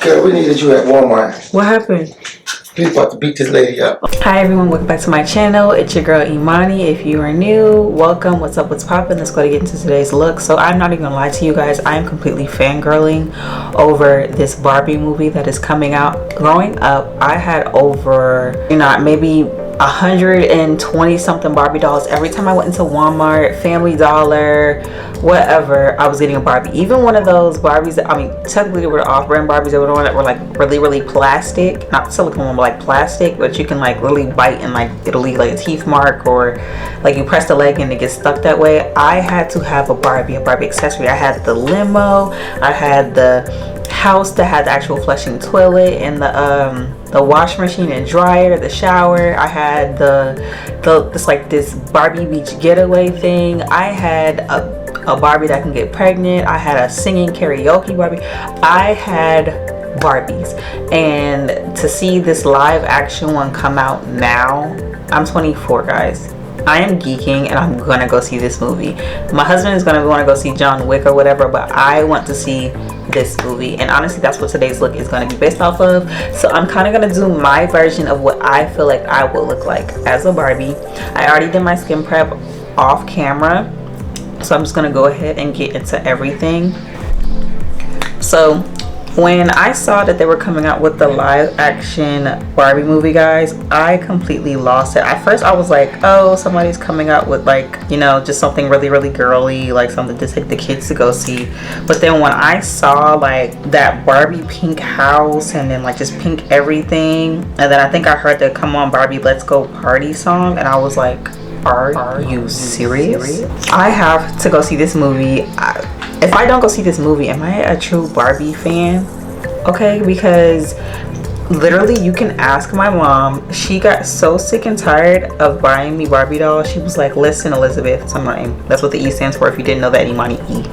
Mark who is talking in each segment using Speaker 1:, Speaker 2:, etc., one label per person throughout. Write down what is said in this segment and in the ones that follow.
Speaker 1: Girl, we needed you at Walmart.
Speaker 2: What happened?
Speaker 1: You about to beat this lady up.
Speaker 2: Hi everyone, welcome back to my channel. It's your girl Imani. If you are new, welcome. What's up, what's poppin'? Let's go to get into today's look. So I'm not even gonna lie to you guys, I am completely fangirling over this Barbie movie that is coming out. Growing up, I had over, maybe 120 something Barbie dolls. Every time I went into Walmart, Family Dollar, whatever, I was getting a Barbie. Even one of those Barbies that, technically they were off-brand Barbies, they were the one that were like really plastic, not silicone, but like plastic, but you can like really bite and like it'll leave like a teeth mark, or like you press the leg and it gets stuck that way. I had to have a Barbie accessory. I had the limo, I had the house that had the actual flushing toilet, and the wash machine and dryer, the shower. I had this Barbie beach getaway thing. I had a Barbie that can get pregnant. I had a singing karaoke Barbie. I had Barbies, and to see this live action one come out now, I'm 24, guys. I am geeking and I'm gonna go see this movie. My husband is gonna want to go see John Wick or whatever, but I want to see this movie, and honestly that's what today's look is going to be based off of. So I'm kind of going to do my version of what I feel like I will look like as a Barbie. I already did my skin prep off camera, so I'm just going to go ahead and get into everything. So when I saw that they were coming out with the live action Barbie movie, guys, I completely lost it. At first I was like, oh, somebody's coming out with like, just something really girly, like something to take the kids to go see. But then when I saw like that Barbie pink house and then like just pink everything, and then I think I heard the Come On Barbie Let's Go Party song, and I was like, are you serious? I have to go see this movie. If I don't go see this movie, am I a true Barbie fan? Okay, because literally you can ask my mom. She got so sick and tired of buying me Barbie dolls. She was like, listen, Elizabeth, that's my name. That's what the E stands for, if you didn't know that, Imani E.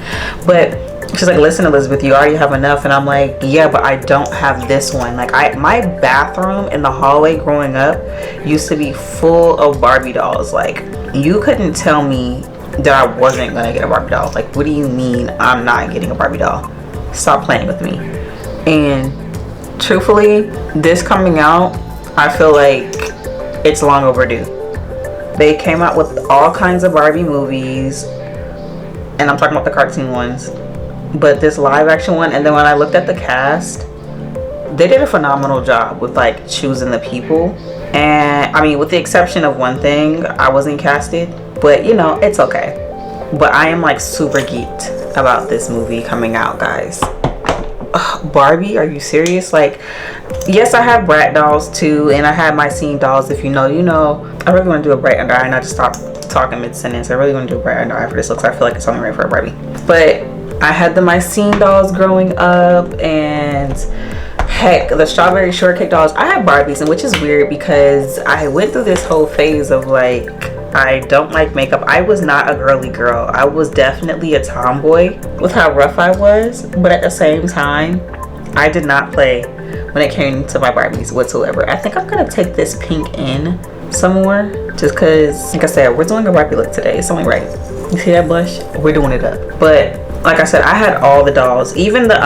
Speaker 2: But she's like, listen, Elizabeth, you already have enough. And I'm like, yeah, but I don't have this one. Like, my bathroom in the hallway growing up used to be full of Barbie dolls. Like, you couldn't tell me that I wasn't gonna get a Barbie doll. Like, what do you mean I'm not getting a Barbie doll? Stop playing with me. And truthfully, this coming out, I feel like it's long overdue. They came out with all kinds of Barbie movies, and I'm talking about the cartoon ones, but this live action one, and then when I looked at the cast, they did a phenomenal job with like choosing the people. And with the exception of one thing, I wasn't casted, but it's okay. But I am like super geeked about this movie coming out, guys. Ugh, Barbie, are you serious? Like, yes, I have brat dolls too, and I have my scene dolls. If you know, you know. I really want to do a bright under eye, and I just stopped talking mid-sentence. I really want to do a bright under eye for this look, so I feel like it's only right for a Barbie. But I had the my scene dolls growing up, and heck, the strawberry shortcake dolls. I had Barbies, and which is weird because I went through this whole phase of like, I don't like makeup. I was not a girly girl. I was definitely a tomboy with how rough I was, but at the same time, I did not play when it came to my Barbies whatsoever. I think I'm gonna take this pink in some more, just because, like I said, we're doing a Barbie look today. It's only right. You see that blush? We're doing it up. But like I said, I had all the dolls, even the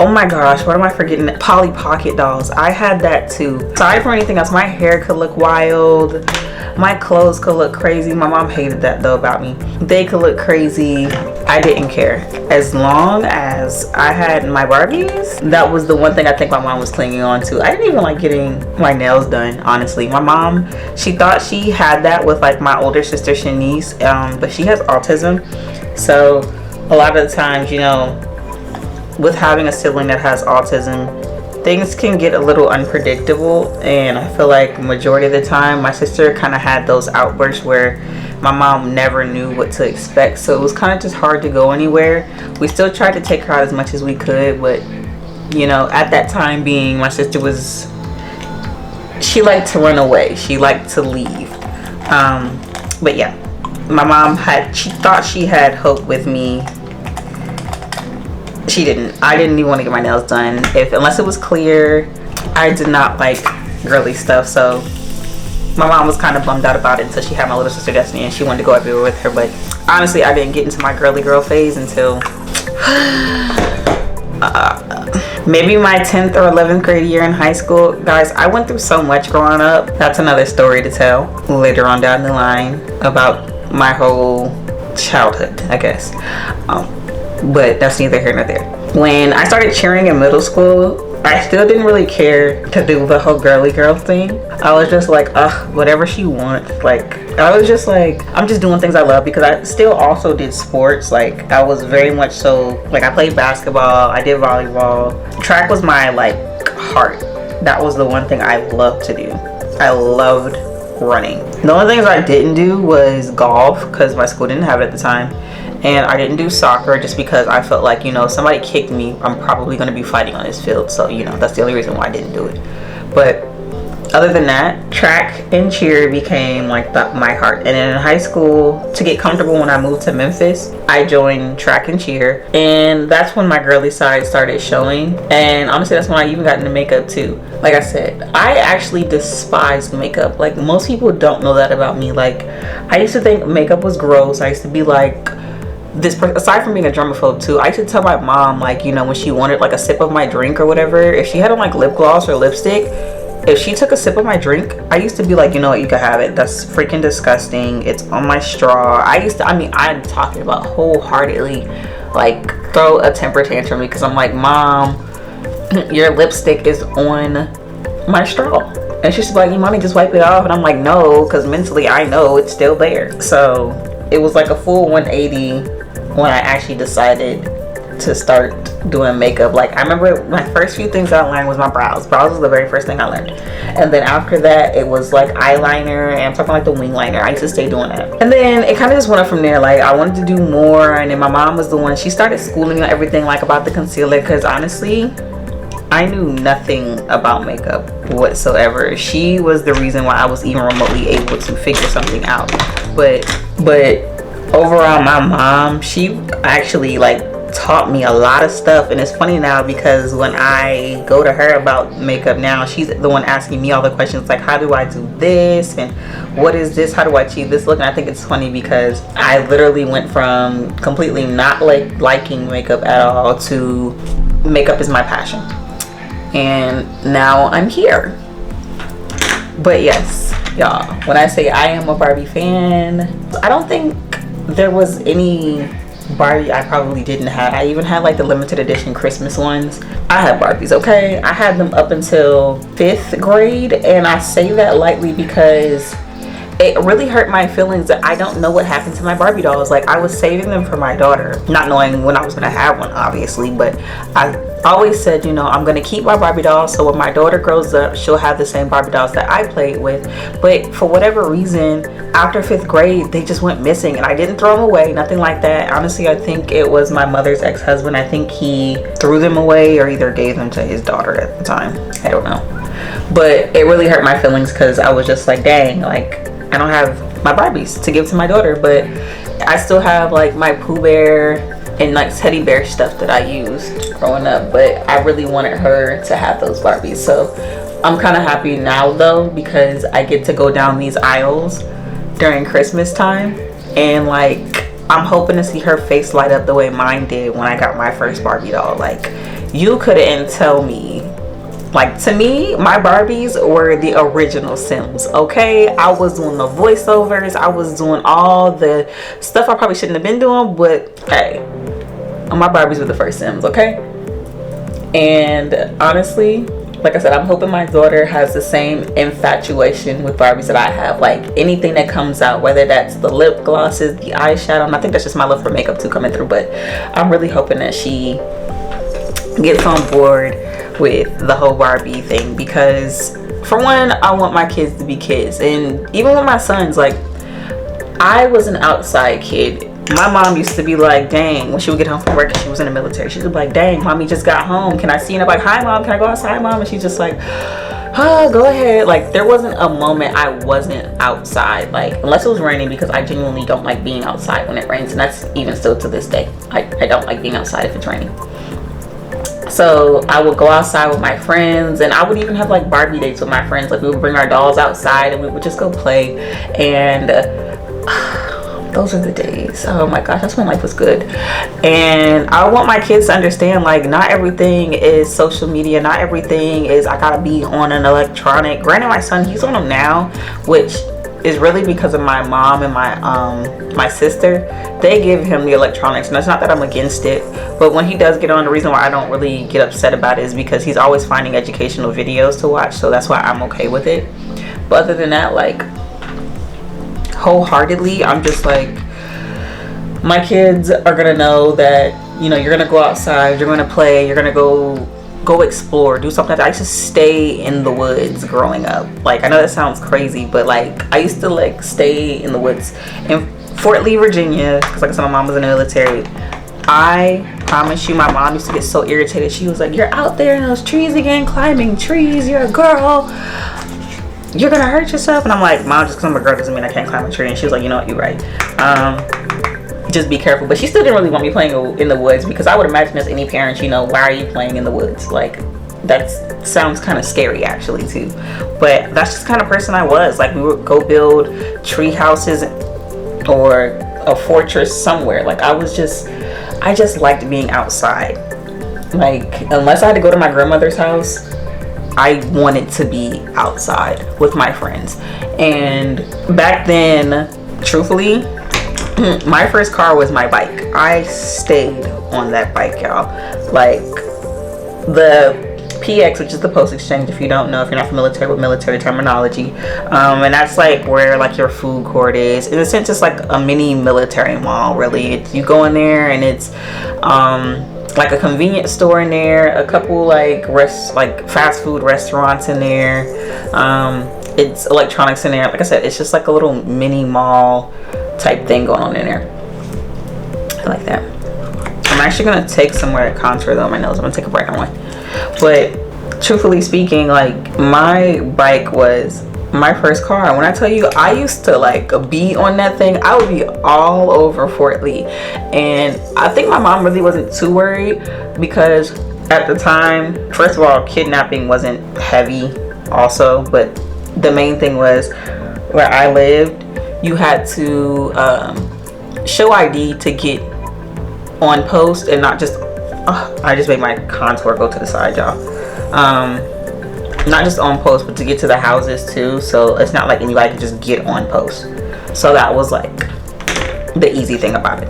Speaker 2: oh my gosh, what am I forgetting? Polly Pocket dolls. I had that too. Aside from anything else, my hair could look wild, my clothes could look crazy. My mom hated that though about me. They could look crazy. I didn't care. As long as I had my Barbies, that was the one thing I think my mom was clinging on to. I didn't even like getting my nails done, honestly. My mom, she thought she had that with like my older sister Shanice, but she has autism. So a lot of the times, with having a sibling that has autism, things can get a little unpredictable, and I feel like majority of the time my sister kind of had those outbursts where my mom never knew what to expect, so it was kind of just hard to go anywhere. We still tried to take her out as much as we could, but at that time being, my sister she liked to run away, she liked to leave. But yeah, my mom she thought she had hope with me. She didn't. I didn't even want to get my nails done unless it was clear. I did not like girly stuff, so my mom was kind of bummed out about it until she had my little sister Destiny, and she wanted to go everywhere with her. But honestly, I didn't get into my girly girl phase until maybe my 10th or 11th grade year in high school. Guys, I went through so much growing up. That's another story to tell later on down the line about my whole childhood, I guess. But that's neither here nor there. When I started cheering in middle school, I still didn't really care to do the whole girly girl thing. I was just like, ugh, whatever she wants. Like, I was just like, I'm just doing things I love, because I still also did sports. Like, I was very much so, like, I played basketball, I did volleyball. Track was my, like, heart. That was the one thing I loved to do. I loved running. The only things I didn't do was golf, because my school didn't have it at the time. And I didn't do soccer just because I felt like, you know, if somebody kicked me, I'm probably going to be fighting on this field. So, you know, that's the only reason why I didn't do it. But other than that, track and cheer became like my heart. And then in high school, to get comfortable when I moved to Memphis, I joined track and cheer. And that's when my girly side started showing. And honestly, that's when I even got into makeup too. Like I said, I actually despised makeup. Like, most people don't know that about me. Like, I used to think makeup was gross. I used to be like, aside from being a germaphobe too, I used to tell my mom, like, you know, when she wanted like a sip of my drink or whatever, if she had on like lip gloss or lipstick, if she took a sip of my drink, I used to be like, you know what, you can have it. That's freaking disgusting. It's on my straw. I'm talking about wholeheartedly, like, throw a temper tantrum, because I'm like, Mom, your lipstick is on my straw. And she's like, Imani, just wipe it off. And I'm like, no, because mentally I know it's still there. So it was like a full 180 when I actually decided to start doing makeup. Like, I remember my first few things I learned was my brows. Brows was the very first thing I learned. And then after that, it was like eyeliner, and I'm talking like the wing liner. I used to stay doing that. And then it kind of just went up from there. Like, I wanted to do more, and then my mom was the one, she started schooling me on everything, like about the concealer, because honestly, I knew nothing about makeup whatsoever. She was the reason why I was even remotely able to figure something out. But overall, my mom, she actually like taught me a lot of stuff. And it's funny now, because when I go to her about makeup now, she's the one asking me all the questions, like, how do I do this, and what is this, how do I achieve this look? And I think it's funny because I literally went from completely not liking makeup at all to makeup is my passion, and now I'm here. But yes, y'all, when I say I am a Barbie fan, I don't think there was any Barbie I probably didn't have. I even had like the limited edition Christmas ones. I had Barbies, okay? I had them up until 5th grade, and I say that lightly because it really hurt my feelings that I don't know what happened to my Barbie dolls. Like, I was saving them for my daughter, not knowing when I was gonna have one, obviously, but I always said, you know, I'm gonna keep my Barbie dolls, so when my daughter grows up, she'll have the same Barbie dolls that I played with. But for whatever reason, after 5th grade, they just went missing, and I didn't throw them away, nothing like that. Honestly, I think it was my mother's ex-husband. I think he threw them away or either gave them to his daughter at the time. I don't know. But it really hurt my feelings because I was just like, dang, like, I don't have my Barbies to give to my daughter, but I still have like my Pooh Bear and like teddy bear stuff that I used growing up, but I really wanted her to have those Barbies. So I'm kind of happy now though, because I get to go down these aisles during Christmas time, and like, I'm hoping to see her face light up the way mine did when I got my first Barbie doll. Like, you couldn't tell me. Like, to me, my Barbies were the original Sims, okay? I was doing the voiceovers. I was doing all the stuff I probably shouldn't have been doing, but hey, my Barbies were the first Sims, okay? And honestly, like I said, I'm hoping my daughter has the same infatuation with Barbies that I have. Like, anything that comes out, whether that's the lip glosses, the eyeshadow, and I think that's just my love for makeup too coming through, but I'm really hoping that she gets on board with the whole Barbie thing, because for one, I want my kids to be kids. And even with my sons, like, I was an outside kid. My mom used to be like, dang, when she would get home from work and she was in the military, she would be like, dang, mommy just got home, can I see you? And I'm like, hi mom, can I go outside, mom? And she's just like, oh, go ahead. Like, there wasn't a moment I wasn't outside, like, unless it was raining, because I genuinely don't like being outside when it rains, and that's even still to this day. I don't like being outside if it's raining. So I would go outside with my friends, and I would even have like Barbie dates with my friends. Like, we would bring our dolls outside and we would just go play. And those are the days. Oh my gosh, that's when life was good. And I want my kids to understand, like, not everything is social media, not everything is I gotta be on an electronic. Granted, my son, he's on them now, which is really because of my mom and my sister. They give him the electronics, and it's not that I'm against it, but when he does get on, the reason why I don't really get upset about it is because he's always finding educational videos to watch, so that's why I'm okay with it. But other than that, like, wholeheartedly, I'm just like, my kids are gonna know that, you know, you're gonna go outside, you're gonna play, you're gonna go explore, do something. I used to stay in the woods growing up. Like, I know that sounds crazy, but like, I used to like stay in the woods in Fort Lee, Virginia, because like I said, my mom was in the military. I promise you, my mom used to get so irritated. She was like, you're out there in those trees again, climbing trees, you're a girl, you're gonna hurt yourself. And I'm like, Mom, just because I'm a girl doesn't mean I can't climb a tree. And she was like, you know what, you're right, just be careful. But she still didn't really want me playing in the woods, because I would imagine as any parent, you know, why are you playing in the woods? Like, that sounds kind of scary actually too. But that's just the kind of person I was. Like, we would go build tree houses or a fortress somewhere. Like, I just liked being outside. Like, unless I had to go to my grandmother's house, I wanted to be outside with my friends. And back then, truthfully, my first car was my bike. I stayed on that bike, y'all. Like, the PX, which is the post exchange, if you don't know, if you're not familiar with military terminology, and that's like where like your food court is. In a sense, it's like a mini military mall, really. You go in there and it's like a convenience store in there, a couple like fast food restaurants in there, it's electronics in there. Like I said, it's just like a little mini mall type thing going on in there. I like that. I'm actually gonna take somewhere to contour though my nose. I'm gonna take a brighter one. But truthfully speaking, like, my bike was my first car. And when I tell you, I used to like be on that thing, I would be all over Fort Lee. And I think my mom really wasn't too worried, because at the time, first of all, kidnapping wasn't heavy also, but the main thing was where I lived, you had to show ID to get on post, and not just I just made my contour go to the side, y'all. Not just on post, but to get to the houses too. So it's not like anybody can just get on post. So that was like the easy thing about it.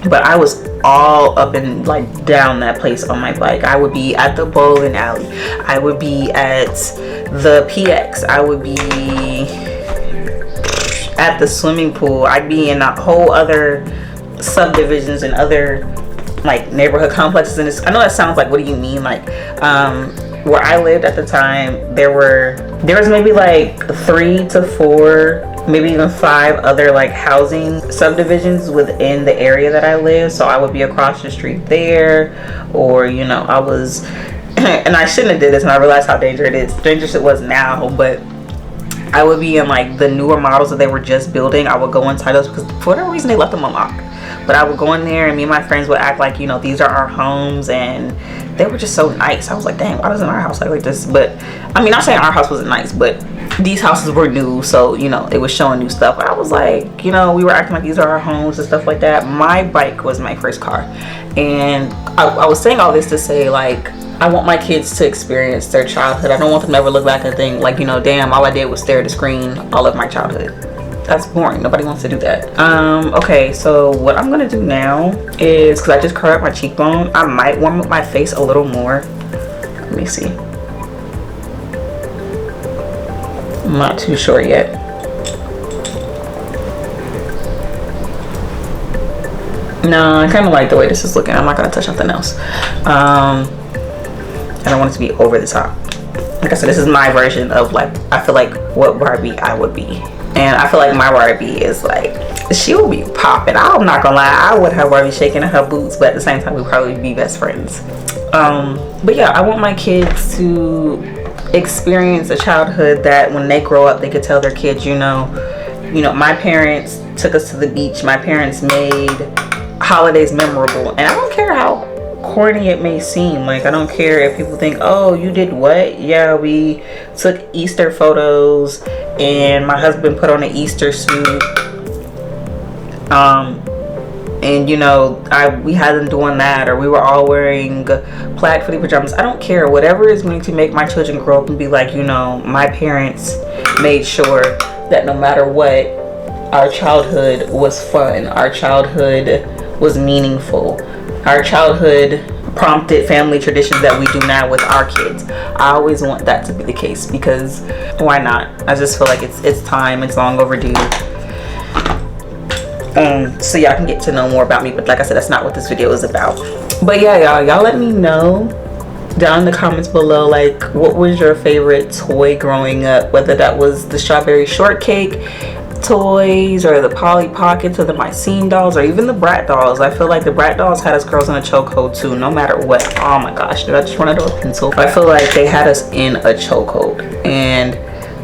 Speaker 2: But I was all up and like down that place on my bike. I would be at the bowling alley, I would be at the PX, I would be at the swimming pool, I'd be in a whole other subdivisions and other like neighborhood complexes. And I know that sounds like, what do you mean? Like, where I lived at the time, there was maybe like 3 to 4, maybe even 5 other like housing subdivisions within the area that I live. So I would be across the street there, or, you know, I was and I shouldn't have did this, and I realized how dangerous it was now, but I would be in like the newer models that they were just building. I would go inside those, because for whatever reason they left them unlocked. But I would go in there, and me and my friends would act like, you know, these are our homes, and they were just so nice. I was like, dang, why doesn't our house look like this? But I mean, not saying our house wasn't nice, but these houses were new, so, you know, it was showing new stuff. But I was like, you know, we were acting like these are our homes and stuff like that. My bike was my first car. And I was saying all this to say, like, I want my kids to experience their childhood. I don't want them to ever look back and think like, you know, damn, all I did was stare at the screen all of my childhood. That's boring. Nobody wants to do that. Okay, so what I'm gonna do now is, because I just curled up my cheekbone, I might warm up my face a little more. Let me see. I'm not too sure yet. No, I kind of like the way this is looking. I'm not gonna touch nothing else. I don't want it to be over the top. Like I said, this is my version of, like, I feel like what Barbie I would be. And I feel like my Barbie is like, she will be popping. I'm not gonna lie, I would have Barbie shaking in her boots, but at the same time we'd probably be best friends. But yeah, I want my kids to experience a childhood that when they grow up, they could tell their kids, you know, my parents took us to the beach, my parents made holidays memorable. And I don't care how corny it may seem, like, I don't care if people think, oh, you did what? Yeah, we took Easter photos and my husband put on an Easter suit And you know, we had them doing that, or we were all wearing plaid footy pajamas. I don't care, whatever is going to make my children grow up and be like, you know, my parents made sure that no matter what, our childhood was fun, our childhood was meaningful, our childhood prompted family traditions that we do now with our kids. I always want that to be the case, because why not? I just feel like it's time, it's long overdue. So y'all can get to know more about me, but like I said, that's not what this video is about. But yeah, y'all let me know down in the comments below, like, what was your favorite toy growing up, whether that was the strawberry shortcake toys or the Polly Pockets or the Mycene dolls or even the Brat dolls. I feel like the Brat dolls had us girls in a chokehold too, no matter what. Oh my gosh, did I just run out of a pencil? I feel like they had us in a chokehold. And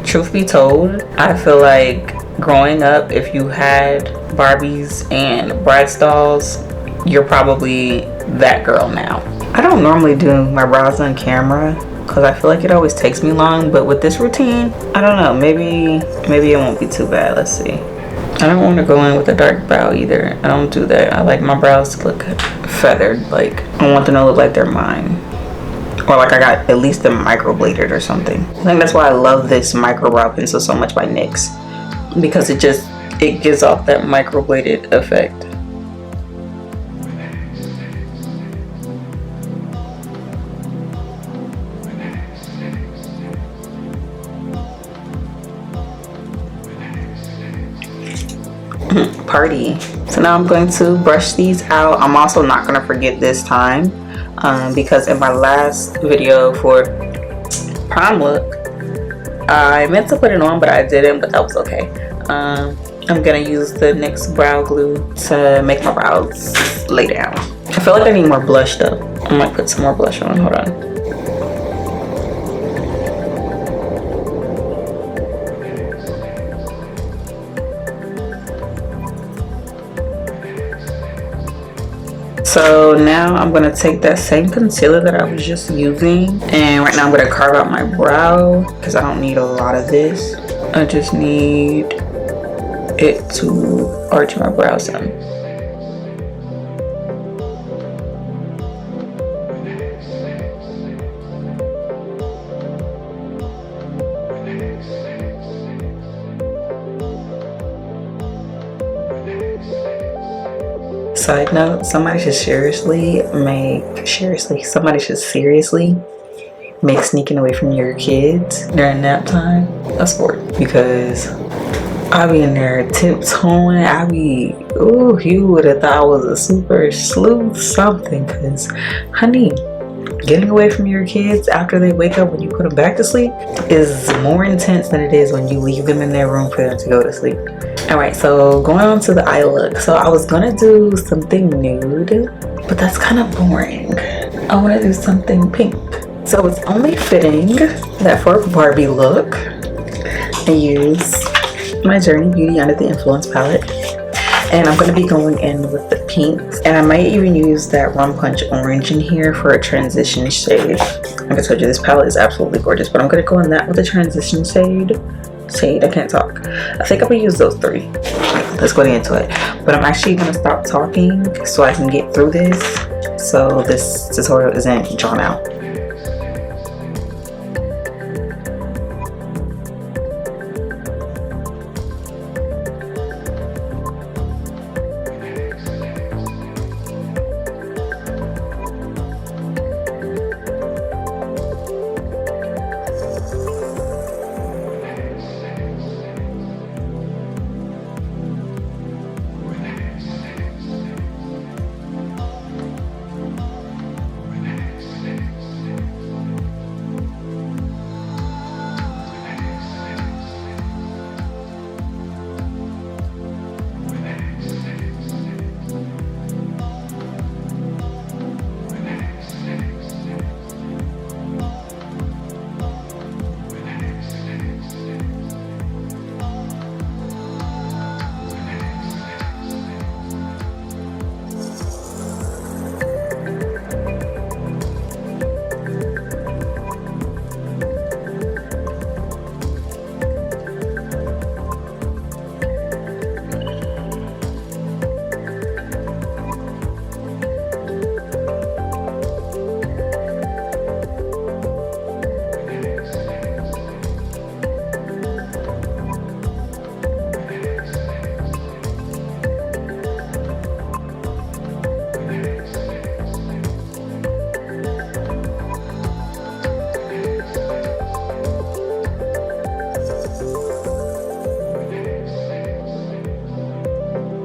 Speaker 2: truth be told, I feel like growing up, if you had Barbies and Bratz dolls, you're probably that girl now. I don't normally do my brows on camera because I feel like it always takes me long, but with this routine, I don't know, maybe it won't be too bad. Let's see. I don't want to go in with a dark brow either. I don't do that. I like my brows to look feathered. Like, I want them to look like they're mine, or like I got at least them microbladed or something. I think that's why I love this micro brow pencil so much by NYX, because it gives off that microbladed effect. Party. So now I'm going to brush these out. I'm also not going to forget this time, because in my last video for prom look, I meant to put it on but I didn't, but that was okay. I'm gonna use the NYX brow glue to make my brows lay down. I feel like I need more blush though. I might put some more blush on. Hold on. So now I'm gonna take that same concealer that I was just using, and right now I'm gonna carve out my brow because I don't need a lot of this. I just need it to arch my brows in. Side note, somebody should seriously make sneaking away from your kids during nap time a sport, because I be in there tiptoeing. Ooh, you would have thought I was a super sleuth something, because honey, getting away from your kids after they wake up when you put them back to sleep is more intense than it is when you leave them in their room for them to go to sleep. Alright, so going on to the eye look. So I was gonna do something nude, but that's kind of boring. I want to do something pink. So it's only fitting that for a Barbie look, I use my Journey Beauty Under the Influence palette. And I'm going to be going in with the pinks. And I might even use that Rum Punch Orange in here for a transition shade. Like I told you, this palette is absolutely gorgeous, but I'm going to go in that with a transition shade. I can't talk. I think I'm gonna use those three. Let's go into it. But I'm actually gonna stop talking so I can get through this, so this tutorial isn't drawn out.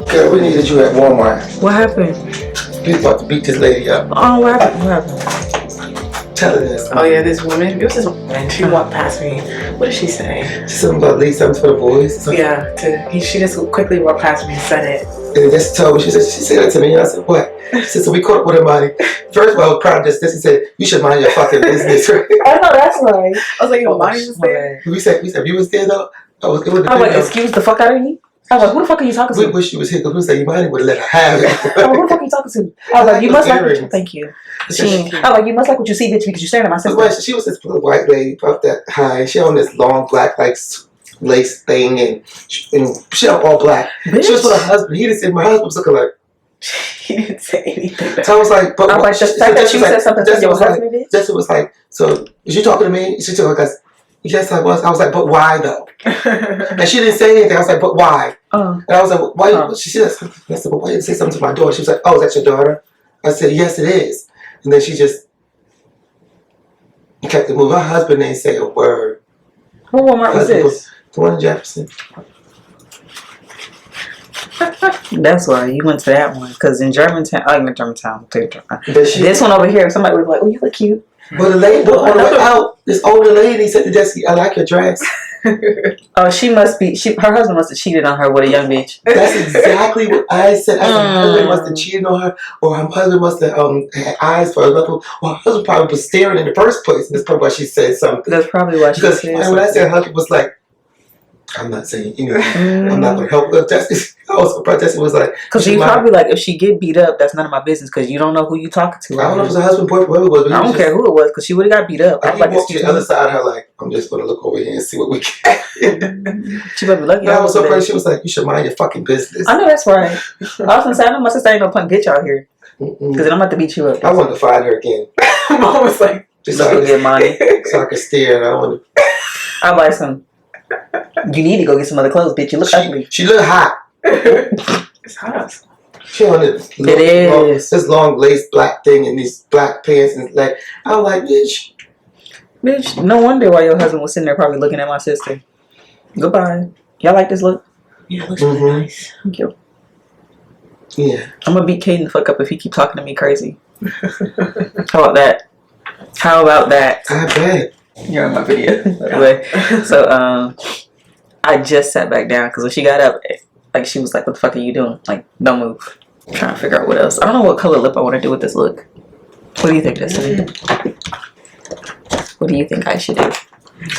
Speaker 1: Girl, we needed you at Walmart.
Speaker 2: What happened?
Speaker 1: Please about to beat this lady up.
Speaker 2: Oh, what happened? What happened?
Speaker 1: Tell her this.
Speaker 3: Oh yeah, this woman. It was this woman. She walked past me. What did she say?
Speaker 1: She said something about leave something for the boys.
Speaker 3: Yeah, she just quickly walked past me and said it.
Speaker 1: And just told me, she said that to me. I said, what? She said, so we caught up with Imani. First of all, I was proud of this. She said, you should mind your fucking business.
Speaker 3: I know that's right. I was like, Imani was there.
Speaker 1: We said, you was there though? I was
Speaker 2: like, excuse the fuck out of me? I was like, who the fuck are you talking to?
Speaker 1: We wish she was here because we said Imani would have let her have it.
Speaker 2: I was like, who the fuck are you talking to? I was like, you must like what you... Thank you. I was like, you must like what you see, bitch, because you're staring at my sister.
Speaker 1: She was this little white lady, up that high. She on this long black, like, lace thing, and she all black.
Speaker 2: Bitch.
Speaker 1: She was with her husband. He didn't say, my husband was looking like...
Speaker 3: He didn't say anything.
Speaker 1: So I was like, but...
Speaker 2: I was like, the fact that you said something to your husband, bitch?
Speaker 1: Jessica was like, so, is you talking to me? She took us. Yes, I was. I was like, but why though? And she didn't say anything. I was like, but why? And I was like, why? She said something. I said, but why didn't you say something to my daughter? She was like, oh, is that your daughter? I said, yes, it is. And then she just kept it moving. Her husband didn't say a word.
Speaker 2: What Walmart was this?
Speaker 1: The one in Jefferson.
Speaker 2: That's why you went to that one. Because in Germantown, this one over here, somebody was like, oh, you look cute.
Speaker 1: But the lady, on the way out, this older lady said to Jesse, I like your dress.
Speaker 2: Oh, she must be, her husband must have cheated on her with a young bitch.
Speaker 1: That's exactly what I said. I said, her husband must have cheated on her, or her husband must have had eyes for another, or her husband probably was staring in the first place, and that's probably why she said something.
Speaker 2: That's probably why she said something.
Speaker 1: When I said her husband was like, I'm not saying, I'm not going to help. Jesse, I was surprised Jesse was like...
Speaker 2: Because you probably like, if she get beat up, that's none of my business, because you don't know who you talking to.
Speaker 1: I don't know if it was her husband, boyfriend, whoever it was.
Speaker 2: I don't care who it was, because she would have got beat up.
Speaker 1: I walked to the other side of her like, I'm just going to look over here and see what we can.
Speaker 2: She better be lucky.
Speaker 1: I was so afraid. She was like, you should mind your fucking business.
Speaker 2: I know that's right. I was going to say, I know my sister ain't no punk bitch out here. Because then I'm about to beat you up.
Speaker 1: I wanted to find her again.
Speaker 3: Mom was like,
Speaker 1: just so I
Speaker 2: get money.
Speaker 1: So I could stare. And
Speaker 2: I'll buy some. You need to go get some other clothes, bitch. You look ugly.
Speaker 1: She look hot.
Speaker 3: It's hot.
Speaker 1: She on this this long lace black thing and these black pants and like I'm like, bitch.
Speaker 2: Bitch, no wonder why your husband was sitting there probably looking at my sister. Goodbye. Y'all like this look?
Speaker 3: Yeah, it looks really nice.
Speaker 2: Thank you.
Speaker 1: Yeah.
Speaker 2: I'm gonna beat Caden the fuck up if he keep talking to me crazy. How about that? How about that?
Speaker 1: I bet.
Speaker 2: You're on my video. So, I just sat back down because when she got up, like she was like, what the fuck are you doing? Like, don't move. I'm trying to figure out what else. I don't know what color lip I want to do with this look. What do you think, Destiny? What do you think I should do?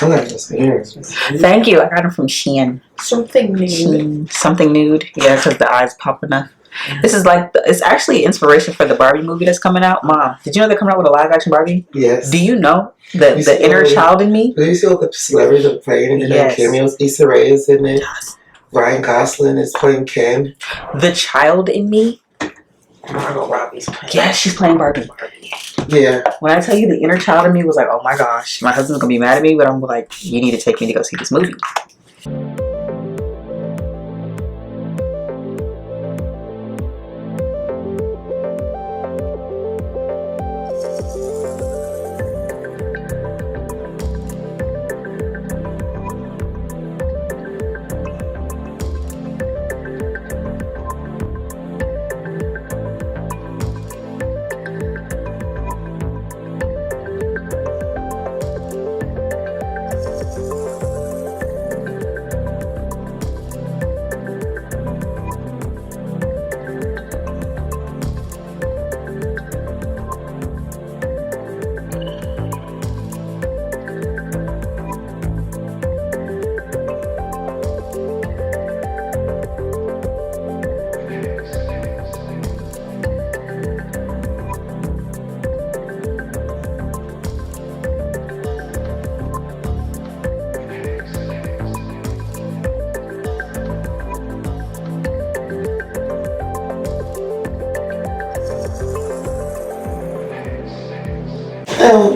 Speaker 1: I like this earrings.
Speaker 2: Thank you. I got them from Shein.
Speaker 3: Something nude.
Speaker 2: Shein. Something nude. Yeah, because the eyes pop enough. This is like, it's actually inspiration for the Barbie movie that's coming out. Mom, did you know they're coming out with a live action Barbie?
Speaker 1: Yes.
Speaker 2: Do you know that the inner child in me?
Speaker 1: Do you see all the celebrities are playing in their cameos? Issa Rae is in it. Ryan Gosling is playing Ken.
Speaker 2: The child in me?
Speaker 3: Margot Robbie's playing.
Speaker 2: Yeah, she's playing Barbie.
Speaker 1: Yeah.
Speaker 2: When I tell you the inner child in me was like, oh my gosh, my husband's gonna be mad at me, but I'm like, you need to take me to go see this movie.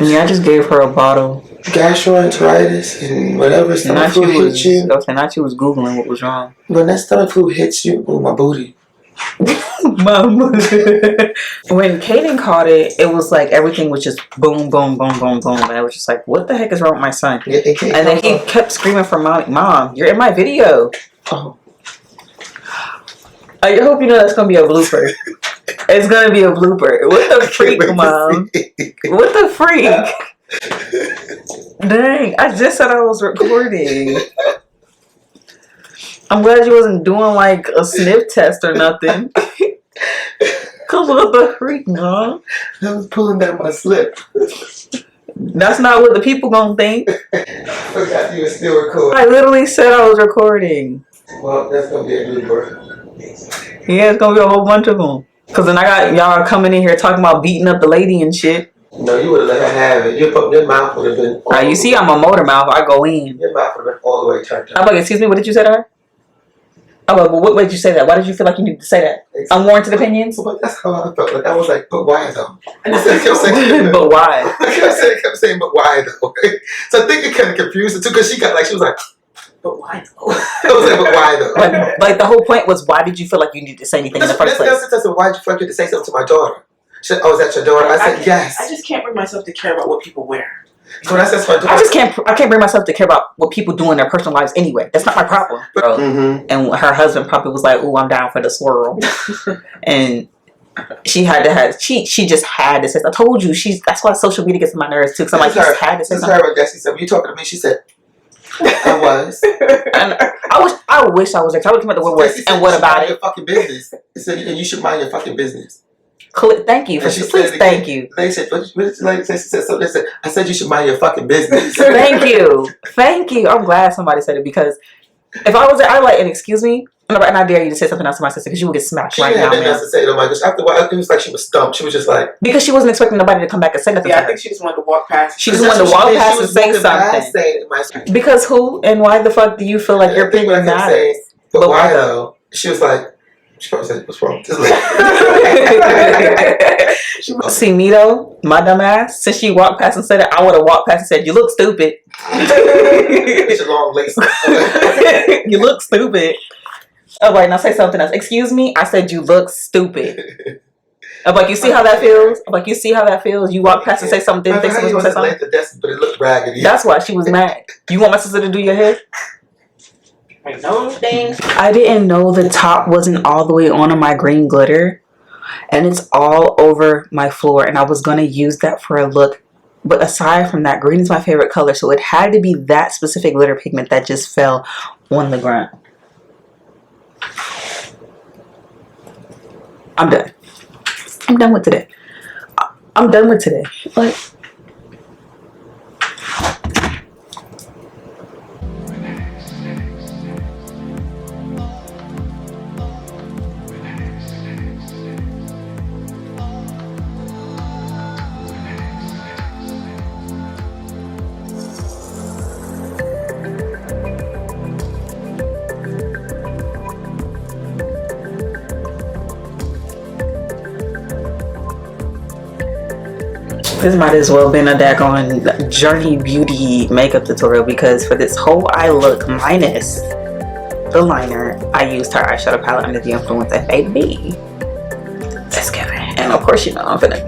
Speaker 2: Yeah, I just gave her a bottle.
Speaker 1: Gastroenteritis and whatever stomach flu hits you.
Speaker 2: Not you was Googling what was wrong.
Speaker 1: When that stomach flu hits you, oh, my booty.
Speaker 2: Mom. When Kaden caught it, it was like everything was just boom, boom, boom, boom, boom. And I was just like, what the heck is wrong with my son?
Speaker 1: Yeah,
Speaker 2: and then he kept screaming for Mom, you're in my video.
Speaker 1: Oh.
Speaker 2: I hope you know that's gonna be a blooper. It's gonna be a blooper. What the freak, Mom? What the freak? Dang, I just said I was recording. I'm glad you wasn't doing like a sniff test or nothing. Cause what the freak, Mom?
Speaker 1: I was pulling down my slip.
Speaker 2: That's not what the people gonna think.
Speaker 1: I forgot you were still recording.
Speaker 2: I literally said I was recording.
Speaker 1: Well, that's gonna be a blooper.
Speaker 2: Yeah, it's gonna be a whole bunch of them. Cause then I got y'all coming in here talking about beating up the lady and shit.
Speaker 1: No, you would have let her have it. Your mouth would have been.
Speaker 2: You see, I'm a motor mouth. I go in.
Speaker 1: Your mouth would have been all the way turned up.
Speaker 2: I'm like, excuse me, what did you say to her? I'm like, well, what made you say that? Why did you feel like you needed to say that?
Speaker 1: Exactly.
Speaker 2: Unwarranted opinions?
Speaker 1: But that's how I felt. Like I was like, but why though? And I kept saying,
Speaker 2: but why?
Speaker 1: I kept saying, but why though? So I think it kind of confused her too, because she was like, but why though? I was like, but why though?
Speaker 2: Like the whole point was, why did you feel like you needed to say anything in the first place?
Speaker 1: That's why did you feel like you had to say something to my daughter? She said, oh, is that your daughter? I said, yes.
Speaker 3: I just can't bring myself to care about what people wear.
Speaker 1: So that's my daughter.
Speaker 2: I can't bring myself to care about what people do in their personal lives anyway. That's not my problem.
Speaker 1: Mm-hmm.
Speaker 2: And her husband probably was like, "Ooh, I'm down for the swirl," and she had to have. She just had to say. I told you, that's why social media gets on my nerves too. Because I'm like, you just had to say something.
Speaker 1: Her and Desi said, "When you talking to me?" She said, "I was."
Speaker 2: And I wish I was there. I would come at the word and what about it?
Speaker 1: Your fucking business. She said, and you should mind your fucking business.
Speaker 2: Thank you. Thank you.
Speaker 1: They said, what did the lady say? She said, so they said, I said you should mind your fucking business.
Speaker 2: Thank you. I'm glad somebody said it, because if I was there, I'd like, and excuse me, and I dare you to say something else to my sister, because you would get smacked right now.
Speaker 1: She had nothing else to say. Oh my gosh! After a while, it was like she was stumped. She was just like,
Speaker 2: because she wasn't expecting nobody to come back and say nothing.
Speaker 3: Yeah, I think she just wanted to walk past.
Speaker 2: She just wanted to walk past and say something. Because who and why the fuck do you feel like your opinion matters?
Speaker 1: But why though? She was like, she probably said, "What's wrong?"
Speaker 2: See me though, my dumb ass. Since she walked past and said it, I would have walked past and said, "You look stupid."
Speaker 1: It's a long lace.
Speaker 2: You look stupid. Oh wait, now say something else. Excuse me, I said you look stupid. I'm like, you see how that feels? I'm like, you see how that feels? You walk past and say something, didn't think someone was going to say something?
Speaker 1: But it looked raggedy.
Speaker 2: That's why she was mad. You want my sister to do your hair?
Speaker 3: I know things.
Speaker 2: I didn't know the top wasn't all the way on my green glitter, and it's all over my floor, and I was going to use that for a look. But aside from that, green is my favorite color, so it had to be that specific glitter pigment that just fell on the ground. I'm done. I'm done with today. I'm done with today. Like, this might as well been a daggone Journey Beauty makeup tutorial, because for this whole eye look minus the liner, I used her eyeshadow palette under the influence of FAB. Let's get it. And of course, you know, I'm finna.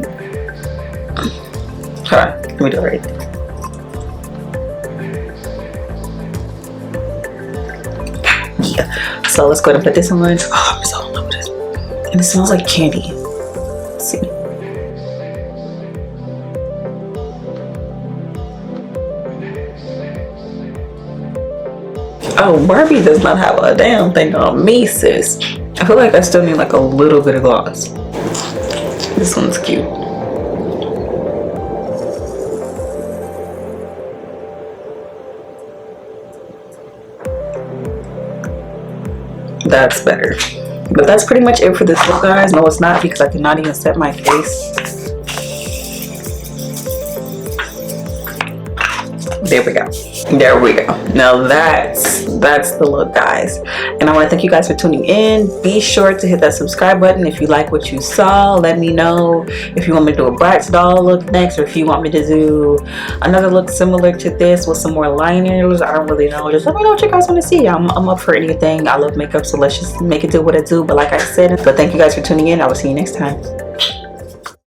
Speaker 2: Hold on, let me do it right there. Yeah. So let's go ahead and put this on. Oh, I'm so in love with this. And it smells like candy. Let's see. Oh, Barbie does not have a damn thing on me, sis. I feel like I still need like a little bit of gloss. This one's cute. That's better. But that's pretty much it for this look, guys. No, it's not, because I cannot even set my face. There we go. There we go. Now that's the look, guys. And I want to thank you guys for tuning in. Be sure to hit that subscribe button if you like what you saw. Let me know if you want me to do a Bratz doll look next, or if you want me to do another look similar to this with some more liners. I don't really know. Just let me know what you guys want to see. I'm up for anything. I love makeup, so let's just make it do what it do. But like I said, thank you guys for tuning in. I will see you next time.